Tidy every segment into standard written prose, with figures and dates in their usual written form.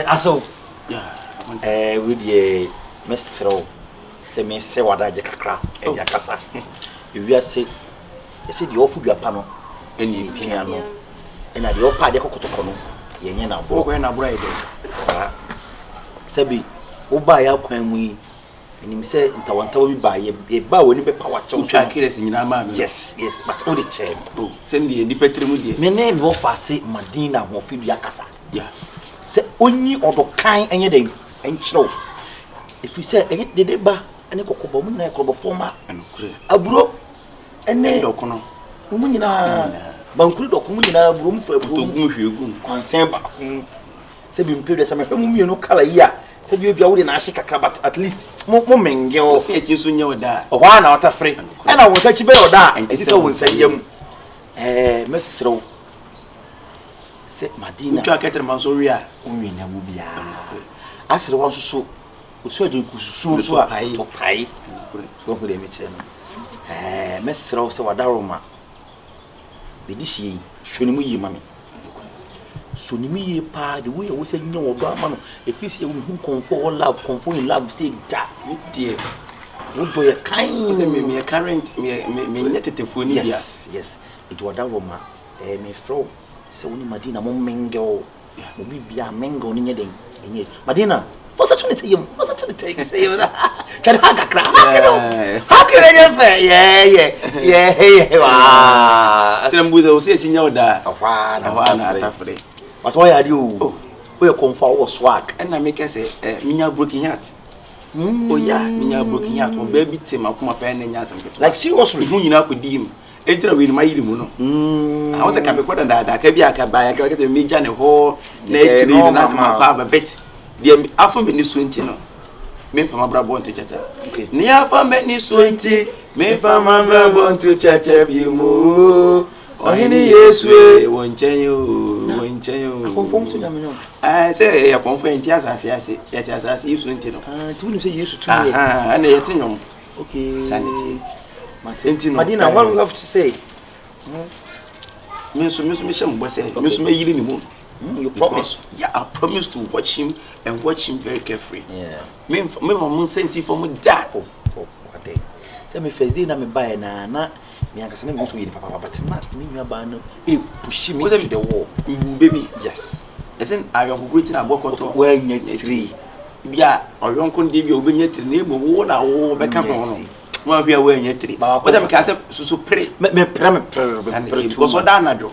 aso with the Mr. Say me say what I kakra e yakasa e wi ase e se di ofu dua pa no eni piano e na de opa de kokotoko no ye nye na bo ko na bro ide sa sebi wo ba ya kwan mu yi eni mi se ntawantawa bi ba ye ba woni be pa wa chow twa kires nyina ma me yes but all the chair oh send the di petremu die me na me ofa se madina ho fi dua kasa yeah se onyi odokan enye den enchiro if we say enye de ba ene kokobo mu na kokobo forma aburo ene dokono mu nyina bankuri doko mu nyina aburo mu fa aburo mu hwegu kwansen ba se bi mpedo se me fa mu mienu kala yi a se bi obia wo de na ahye kakra but at least mo menge o se echi so nya oda o wa na wata free ena wo sa chi be oda enti se wo nsayam mesro se madina twa ketere man so wi a unwi na mu bia asere wo so osu ade nkususu so a to pai ko ko de meche no mesro se wadaroma bedisi hwenimu yi mame so ni mi pa de we wo se nya wodo ama no efisi e hu konfo love konfo in love say da die wo do ye kan me current me nyetetefo ni dia yes it wadaroma me fro se woni madina mo mengeo mo bibia mengo ni nyeden enye madina what's that to you what's that to take say can haga kra how can I fe yeah wa trembuza o se chinya oda afa na atafre but why are you we confirm was swag na make say minya broken heart oh yeah minya broken heart o baby team akoma pa na nya asem like seriously hu nyina akodim entira we ni mayiri mu no I was a kamekwa da ka bia ka ba ya ka ke meja ne ho na echiri na ma pa ba bet dia afa me ni so nti no me fa mabra bon to chacha okay ni afa me ni so nti me fa mabra bon to chacha bi mu ohini yesu e wonchen confirm to nyame no say ya confirm nti asase ya ti asase yesu nti no tu ni say yesu tu ana yete nyom okay sanity Madina, what do you have to say? Me sham boss say me so mayiri ni mu. You promise? Yeah, I promise to watch him and watch him very carefully. Yeah. Me mama sense for me that. Oh, what day? Say me first day na me buy na me ankasa na me so yi papa but na me nwa ba no push me to the wall. Baby, yes. Listen, I am going to abokoto. Where nya 3. Bia oyonko ndi bia obenya 3 na emo wo na wo beka ho. Mo bia we nya 3. What am ka say so pre. Me pre. Because so da na jo.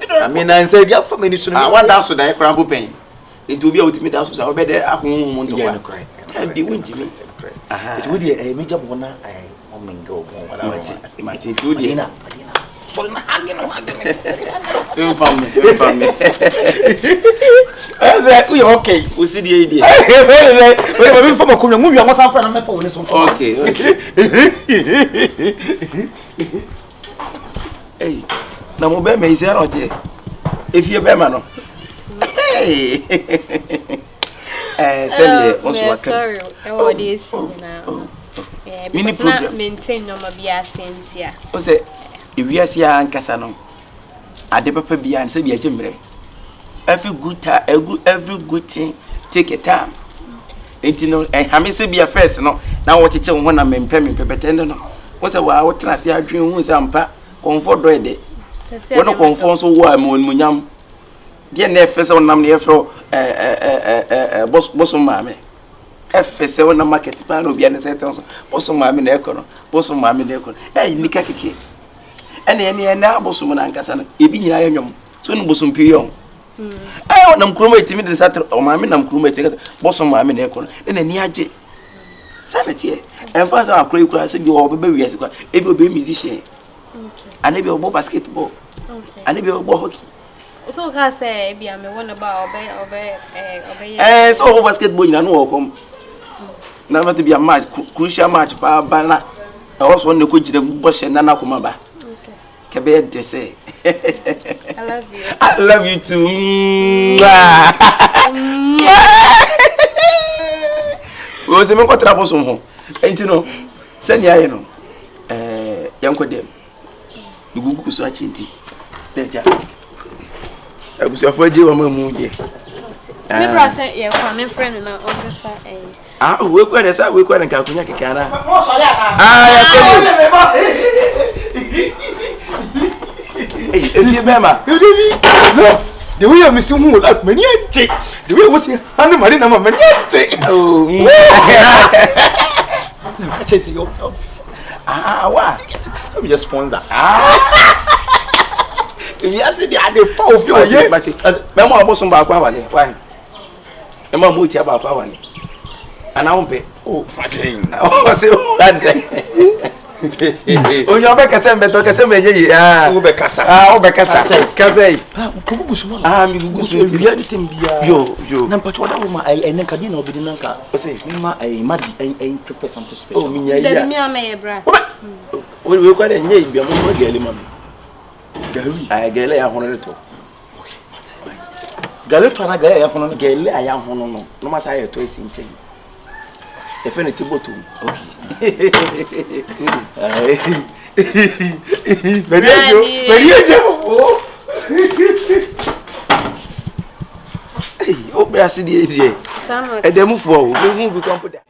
I mean, I said, yeah, for me, so I want that so that I cramp pain. It will be able to meet us. I'll be there. I won't cry. I'll be winning me. It would be a major one. I won't go. Martin, Madina. Don't find me. We okay. We see the idea. Wait, from a cool movie. I was after a map on this one. Okay. Hey. Na mo be me ise rote efie be ma no hey send once what sorry e wo dey see na mini problem maintain no ma bia sentia o se ewiase ya ankasa no ade papa bia nse bia jemre every good thing take a time enti no hame se bia first no na wo cheche ho na mempɛ betende no wo se wa wo tena se adwen hu se ampa comfort do ede when confirm so wa munyam dia na efese wonam na efro boss maame efese wona market pa no bia na se tenso boss maame na ekono nika keke ene na boss mu na nkasa no ebi nyina yanyom so no boss mpi yon wonam kroma etimi de satter o maame nam kroma etimi boss maame na ekono ene ni age sanity emphasize akura ikura se bi o bebe wiase kwa ebi obe musician anabi obo basketball anabi obo hockey so ka say bia me won about obe so obo basketball ina no okom na mate bia match crucial match pa bana na also ne ko jire bo hye na na koma ba kebe de say I love you too wo se me ko tra bosom ho enti no se ni aye no yanko dem gugu so achinti teja abusu afaje wa mamu je Me bra say ye kwa me friend na on be fa Ah, we kwa desa we kwa nka kunya keke ana. Ya Hey, if you mema. No. The way I'm missing who like many take. The way was here, and Marina many take. Oh. What? I'm your sponsor. If you ask the other power of your year, but Memo abosun ba kwa wale. Why? Memo mo ti aba kwa wale. Ana won pe. oh, fine. Oh, say oh. Onye obekasa mbeto kasa meje ah obekasa kasa yi Kububusu mi gugusu bia nitem bia yo na mpacho wada wo ma ene kadi na obidi nanka say ma madi prepare something special oh minya ya ya me ameye bra we kwa de nye bia mo gele mam gawi gele ya hono to gale to na gale ya hono gele ya hono no ma sa ya to esi nche definitely botu okay Maria oh o be asidi die edemufo o be hu bi computer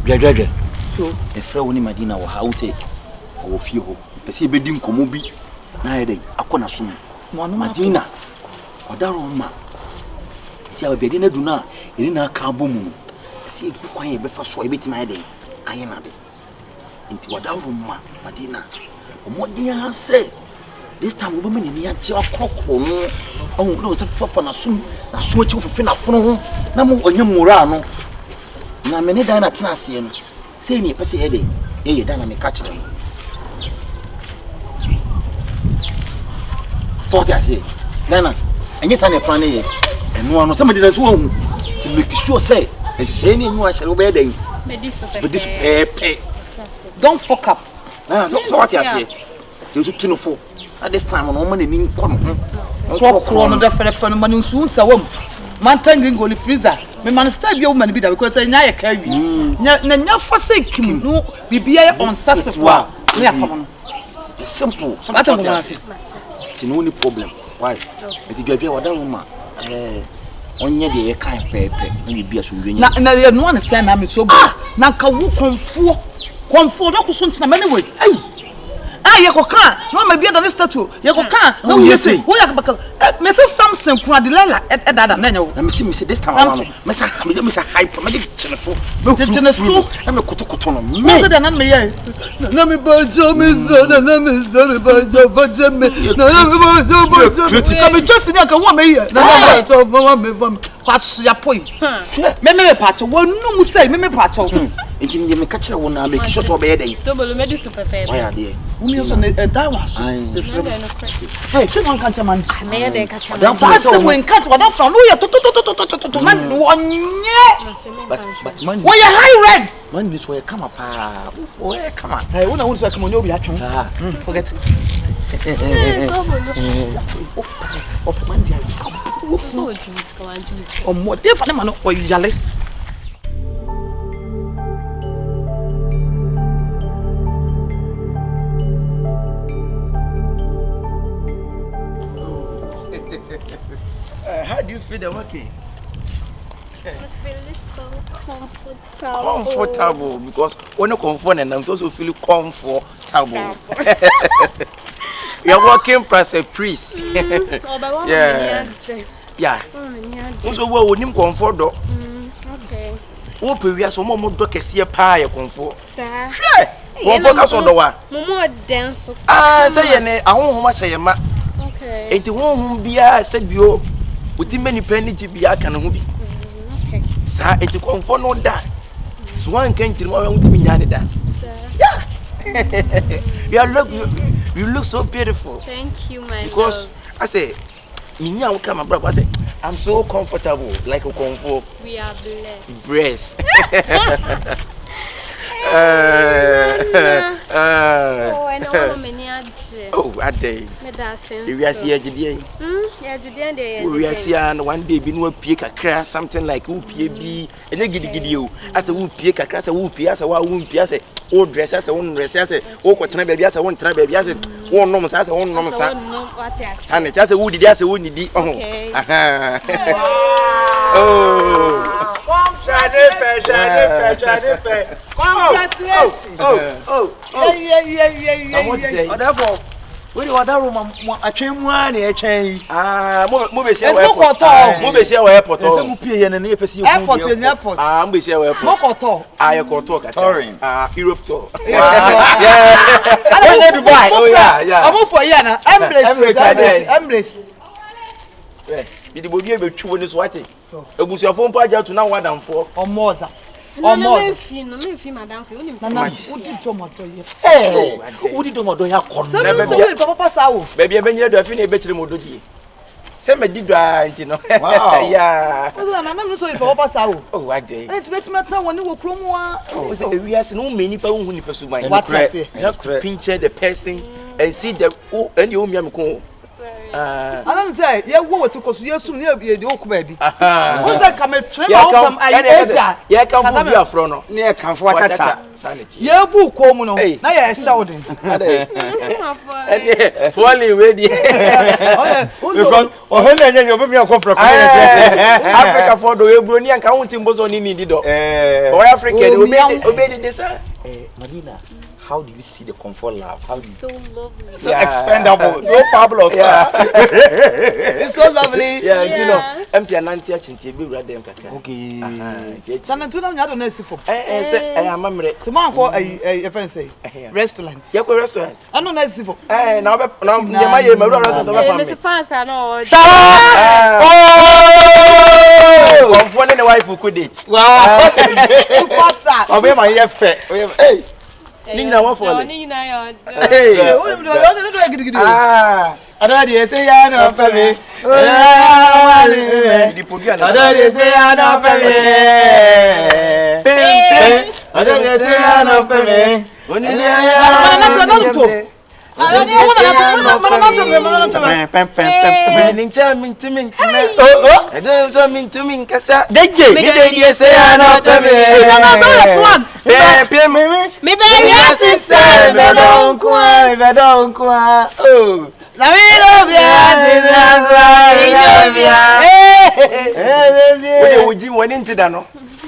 bia so e fra woni Madina wo ha wote wo fie ho pese be di nkomo bi na ye dey akona som Madina odaro ma si abedi na du na eri na aka bomu si kwan ye be fa so e betima ye dey aye na de nti odaro ma Madina omodia say this time we be ni ya ti akokro no oh no se fa na som achi ofefe na fono ho na mo onye mura no na me ne dan na tena ase no sei ni pese ye dey ye dan na me ka kire no so ti ase Nana, enye sa ne plan ye. Eno ano se me dey so hu. Ti make sure say e say ni enu a chere wo be dey. Me dis pepe. Don't fuck up. Nana, so what you say? You so tunofo. At this time no man ni nko no. Kro no da fere no man nsu nsa wam. Man tangring go freezer. Me man start be woman be that because nya ye ka wi. Nya fa say kim no bibia on sasefo. Me akoma no. It's simple. Something go say. Ti no ni problem. Why? Eti bia wada wo onye de ye kan pepe na bibia so ndwenye. Na ye no understand na me so bo. Na ka wo konfo do ko so ntina me ne we. Ai ye ko kan no ma bia da ne statue ye ko kan no ye say wo ya baka me say something kura de lela edada na nya wo na me say this time around me say hype me dey chene so na me kotokoto no me say na me ye na me bojo me zo na me zo me bojo me na me bojo ka me just ni aka wo me ye na me to wo me vom kwaso ya poi me pato wo num say me pato enti me ka kire wo na make sure to be ye dey so bolo me do super pepe why are there umi so that was hey she won't catch man me dey catch man that's the when catch what that from you to man wonye but man we high red man this way come up where come on hey una won't come on you be atwon forget so bolo man dia so juice come on juice o mo dey fa na man o yale How do you feel the working? I feel so comfortable because when you comfort and I'm also feel comfortable. You're working as a priest. Yeah. Also, what would you comfort though? Okay. Open we are so more dock a see a pie comfort. Sir. Comfort us on the one. Momo dance. Say I won't much say ma. Okay. It won't be a said you. With many penny to be a can be. Okay. Sir, it will confirm no that. So one came to know with me, that. Yeah. You look so beautiful. Thank you, my because love. I say, me now come my brother. I say, I'm so comfortable, like a comfort. We are blessed. Breast. I know many oh, a day. We are here today. We are here one day. Been one pick a crash, something like UPB, and then get you as a whoop pick a crash, a whoop piazza, one piazza, or dress as a one dress as a what can I be as a one try baby as a one normal as a one normal son. It has a woody as a woody. Oh, We do that room a chain one a chain. Mobile airport. Some pay and an airport in airport. We share airport. I call talk. Europe tour. Yeah. Dubai. Oh yeah. I'm for Yana. Embrace. Did you be able to win this watching? A boost your phone project to now 1 and 4 or more. Or more. Madam, who did tomato? Hey, who did tomato? Papa Sao. Baby, I've been here to finish a better modody. Send me did right, you know. Yeah. I'm sorry, Papa Sao. Oh, what day? It's better matter when you will promo. We have no many people who pursue my pinch the person and see the and you me. I don't say, yeah, what to cause you soon be the oak baby. What's that come a trim from Aja? Yeah, come from your front. Near come for a sanity. Yeah, book, Comono. Now you're shouting. Falling ready. Oh, Helen, you'll be me a conference. Africa for the Brunian counting was on in the door. Or African, obey this. Marina. How do you see the comfort lab? How do you so lovely. So expendable, so fabulous. It's so lovely. Yeah, you know, empty and anti action be rather than okay. Sana tu na nyado na sifo. I am mamre. Tomorrow ko fancy restaurant. Yeah, ko restaurant. Ano na sifo. Now my restaurant Mr. Fancy no. Oh! I'm finding the wife who could it. Wow. Superstar. Obe my yefe. Hey. Nina wa for. Nina yo. Hey. Adadi say ya no peme. Adadi say ya no peme. Adadi say ya no peme.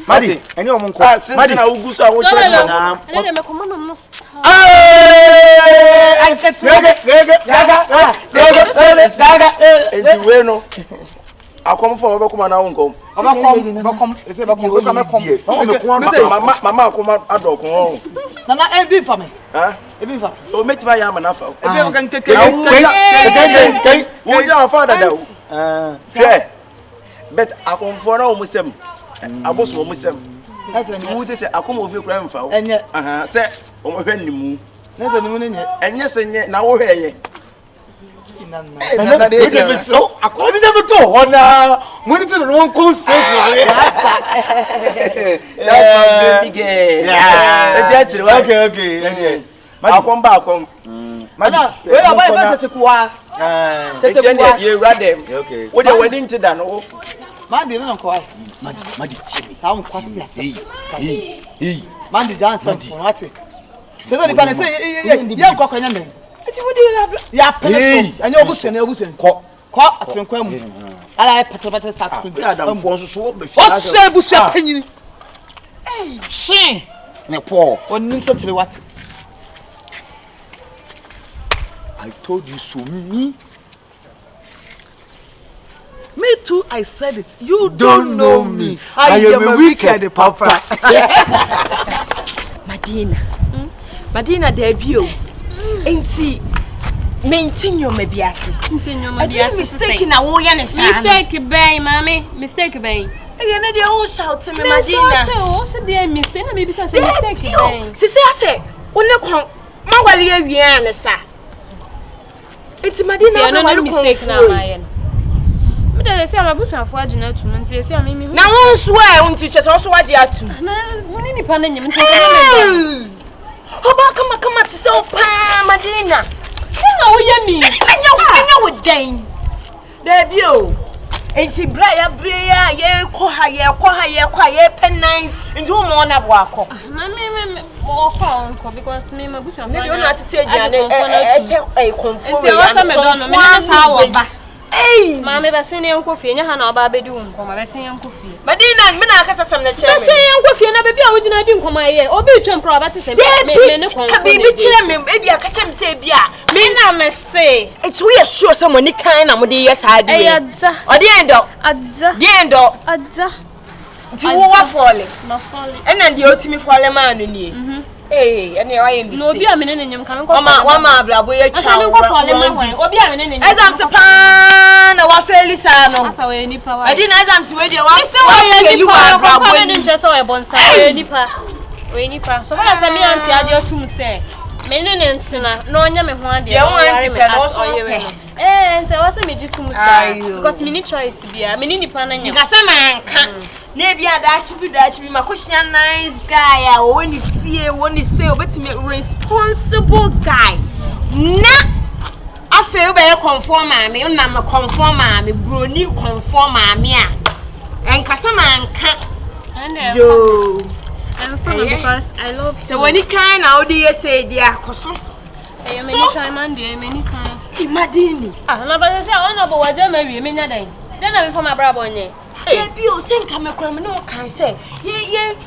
Madi, any woman call. Madi, I will go so I will try to. I get I'll come for Obakuma now and come. Obakuma, is a Bakuma. Mamma, come out at dog. Nana, a bit for me. Huh? A bit for. So make my arm enough. If you can take it, would your father though? But I come for almost them. I was almost them. Who says I come over grandfather? And yet, say, oh, when you move. And yes, and yet, now we're here. So, I never told when it's the wrong coast. Okay. I'll come back home. Madam, where am I about to Akua? You read them. Okay. What are you wedding to done? Mandi no kwa. Mandi timi. Tawo kwasi ase. Mandi Johnson for what? So the pan say ya kwa kwanya men. Eti wo di ya pele so. Anya ogusen. Ko atenkwa mu. Ala patapata sat ku. Adam fo so so be fi. O se busia panyini. Eh, shin. Ne po. Onim so tire what? I told you so me. Me too, I said it. You don't know me. I am a wicked papa. Madina debut. Enti maintain your mebiasi. Mistake na wo ya ne sa. Mistake bay, mommy. Mistake bay. You know they all shout to me, Madina. What's the mistake? Na maybe say mistake bay. Sisi ase, one kon ma wale awia ne sa. Enti Madina no mistake na my they say I'm a bush and for Agina to Monty. Say I'm me. Now, won't swear on teachers also what you have to. Many panning you. Come at so pa, Madina. Oh, you mean? I know what Dane. There you ain't he Bria, ye, quiet, pen nine, and 2 more na walk. Mammy, more because me, my bush and you not to tell you a conform. Madonna. Hey, Mamma be sene yanko fie nya ha na oba bedi nkoma be sene yanko fie. Madina me na akasa sam na chere. Be sene yanko fie na be bia wogina di nkoma ye. Obi twempro aba te se me ne konfo. Be chere me e bia ka chem se bia. Me na me say. It's we are sure someone ni kan na mo de yes ha di. Adza. Odi endo. Adza. Di endo. Adza. Ti wo wa fole. Ma fole. E na di otimi fole ma no ni. Hey, ene wa ye mistake. No obi amene ne nyem kan ko. Wama abrabo ye twa. Kan ko fole ma hwan. Obi amene ne nyem. Exam se pa na wa felisa no. Asa we nipa wa. Adi na exam se we de wa. Mi se wa ye nipa abrabo ne nche se we bonsa we nipa. We nipa. So na se mi anti ade otum se. Me ne ntina na onya me ho ade. Ye ho anti pe no so pe. Nti wa se me jitum sa because me ni choice bia. Me ni nipa na nyem. Ka se manka. Na bia da chibi makohia nice guy a woni fie woni say obetime responsible guy. Na afa ube ye conform ame una me conform ame broni conform ame a enka se manka. Yo. I'm from because I love so when you kind na odi ye say dia koso. Eh me ni kan man dey me ni kan. Imagine. Na ba say ona bo waje ma wie me nya dan. Den na me from abrabo nye. Baby o sen ka me kwam no kan say ye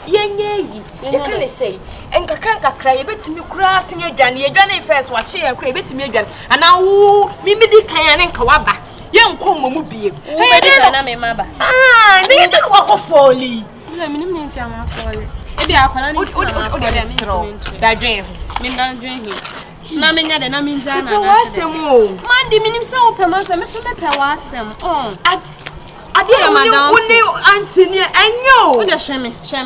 yi. Ye kan say enka kakra ye betimi kura asen adwane first wa che ye kura ye betimi adwane ana wo mi di kan ya nka waba ye nko momu bie. Wo be di na me maba. Ni de wo ko foli. Na me nim ni ntia ma foli. E bi akwana ni o da dwen me dan dwen hi. Na me nya de na me nja na na. Wo asem o. Man di minim se wo pe ma se me so me pe wa asem. Ade ya madam. Woni auntie ni enyo. Wo de shemi. So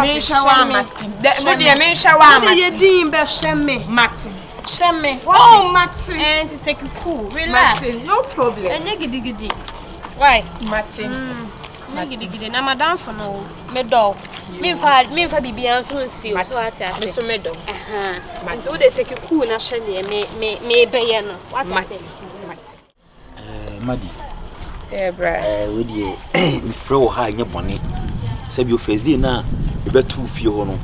me shawa mati. Mo de me shawa mati. Ye din be shemi. Mati. Shemi. Oh, Mati. And to take it cool. Relax. Mati, no problem. And gidi. Why? Mati. Gidi. Na madam for no. Me dog. Me fa bibi an so see so ati me so me dog. Mati. So they take it cool na shemi me be ye no. What Mati. Madi. Bra. We dey me frɛ wo ha nye bone. Say be first day na e be too fie ho no.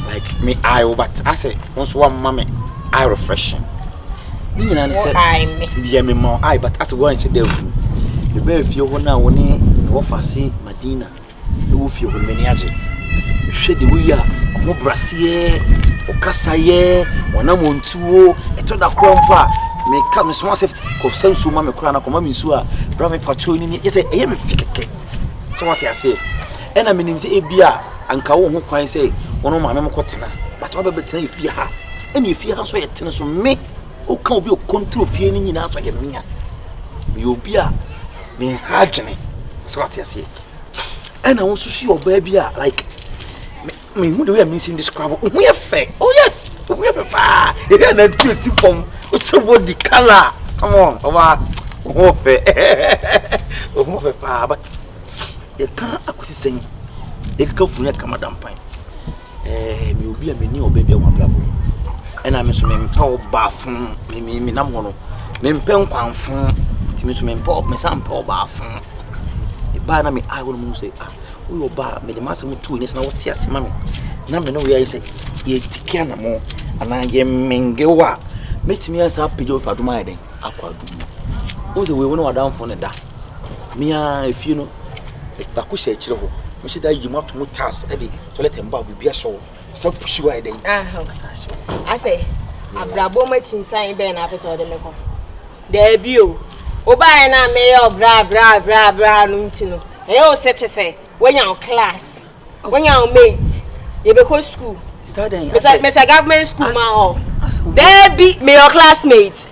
Like me I but I say once one mama I refreshing. Me nyina ne say be me more I but as one che dey hu. E be fie ho na wo ne wo fase Madina. E wo fie ho me ni age. Hwe de wo ya mo brasie o kasaye wona montuo eto da krompa me come so say ko sensu ma me kura na ko ma me su a bra me patrol ni say eye me fikeke so what I say e na me nim say e bia anka wo ho kwan say wono ma me ko tena but wo be tena efie ha e na efie ha so ye tena so me o kan obi o control fie ni nyina so ye me ya me obi a me ha dwene so what I say e na wo so su oba bia like me who the way I mean describe who you fake oh yes who you papa e be na twist from so body color come on over hope pa but e kan akosi sen e ka funya kama dampan me obi a me ni oba bia wa blabo e na me so me mpa oba fun me nam ho no me mpa nkwanfun ti me so me mpa me sam mpa oba fun e ba na me I won mu say we oba me de masem tu ni na wote ase ma me na me no we say ye tikia na mo ana ye mengewa metimi asa pejo fa do ma den akwa do o ze we won wa dan fo ne da me a efie no ba ko she kire ho me she da yi mato mo tas e de toilet mba bibia show sa pushi wa den I say abrabo ma chinsan be na pese o de me ko da bi o ba na me yo bra no ntino e o se chese when you class when you mate you be go school start then me say government school ma o there be me your classmate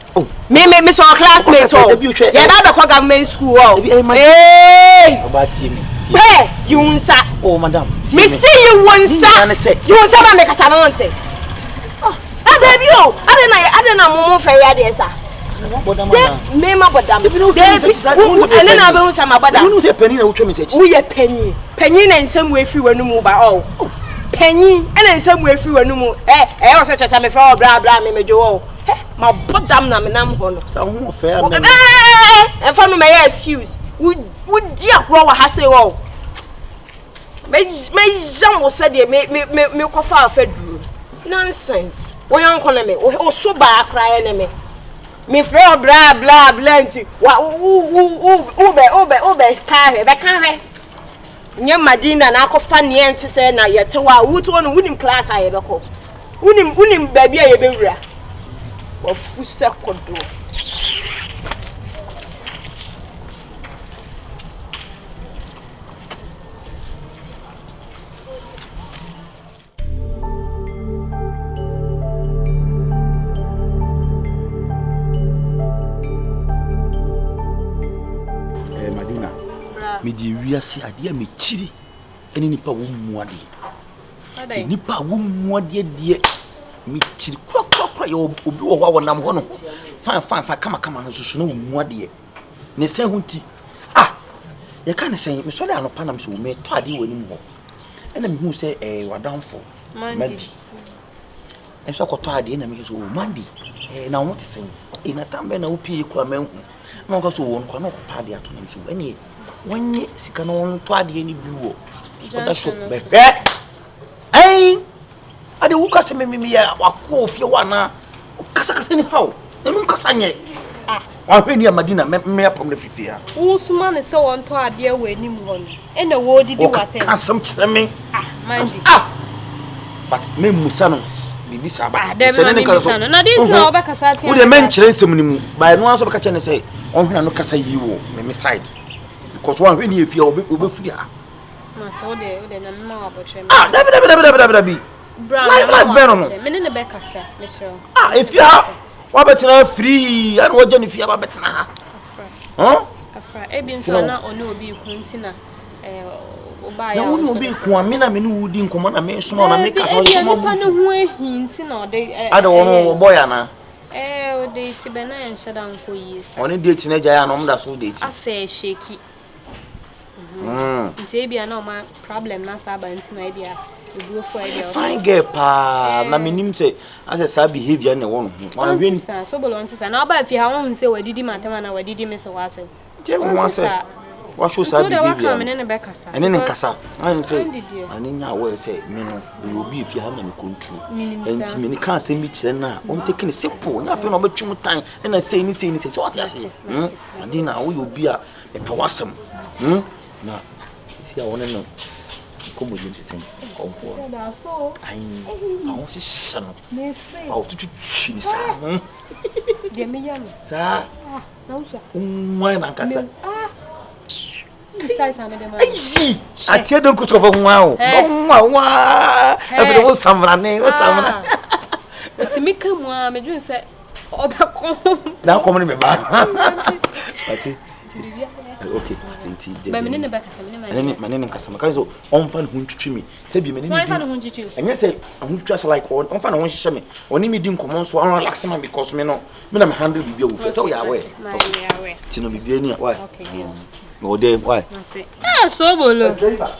me so classmate o ya da be government school o about team where you unsa oh madam me see you unsa ba me kasa no nte there be o adena mumu fe ya de sa me ma bodam ene na be unsa ma bodam you say penny na wotwa me sechi wo ye penny na nsam we fi wanu mu ba o penny ena nsam we fi wanu mu o se chese me fra bra me mejo o ma bodam na me nam ho no sa ho fe am e fa no me excuse wo di akro wa ha se wo me jam wo se de me ko fa afa duro nonsense wo yan ko na me o so ba akra ye na me Me fro bla bla blanty. Wa ube kare be kare. Nye Madina na akọfa ne ente se na yete wa wuto no wunim class aye be ko. Wunim baby aye be wura. Wa fusa kodo. Me di wiase ade me chiri eni nipa wo muade nipa wo muade de me chiri kwa ye obi wo wa wonam ho no fan kama no susu no muade ne se hunti ye ka ne sen me so le anopa na me so me to ade wani mu ho ena me hu se wadanfo mandi enso akoto ade na me so mandi na won te sen ina tambe na opie kwa manhu na ko so won kwa na ko pade ato na me so eni wanye sika no won to ade ni bi wo oda shop be ade wo kase me ya Akua ofie wana kasa ni hawo enu kasa nye wa hwe ni Madina me ya pom na fifia wo suma ne se won to ade we ni mu hon ena wo didi waten kasam tseme mandi but me musa no bibi sa ba so ne kasa no na dey say oba kasa tia wo de men kire nsem ni mu ba no anso be ka kire ne say on hwe na no kasa yi wo me side because one when you feel obe free ma so de na mma wa botre dabi life ben no me ne be kasa me sure if you wa betina free and wo je ne fia ba betina afra ebi nso na ono obi kuntina oba ya no obi ku amina me no wudi nkomo na me so na me kasa wo so mo bu no ho ehinti na ode ada wo boy ana ode ti be na enshada nko yisa oni date na ja ya no mda so date asa sheki nti ebia na ma problem na sa ba nti na ebia ebuo for ebia fine girl pa na menim say as a behavior na wo no ma hwen so bolo ntisa na oba fi ha won say wadidi matema na wadidi me so wate je wo say wa show sa behavior so de wa come ne be kasa ene ne kasa an say ani nya wo say me no obi fi ha na me control enti me ni kan say mi kire na on take ni simple na fe no betwum tan na say ni say so what ya say Madina wo obi a e pa wasam na si a wona no como a gente tem conforto ai não se chama ao tu chini sa de me sa não só mãe na casa está essa me demanda ai a tia don't go for wow é para o samra né o samra o time como a me diz é oba com não como me ba okay okay tinti ba menene ba kasa menene manene kasa maka so on fa no huntwitwi mi se bi menene fa no huntwitwi enye se huntwa se like on fa no hyehyɛ me oni mi di nkomo so on relax man because me no me na me handle bibia wo fe so ya we ti no bibia ni why okay no dey why so bolo seiba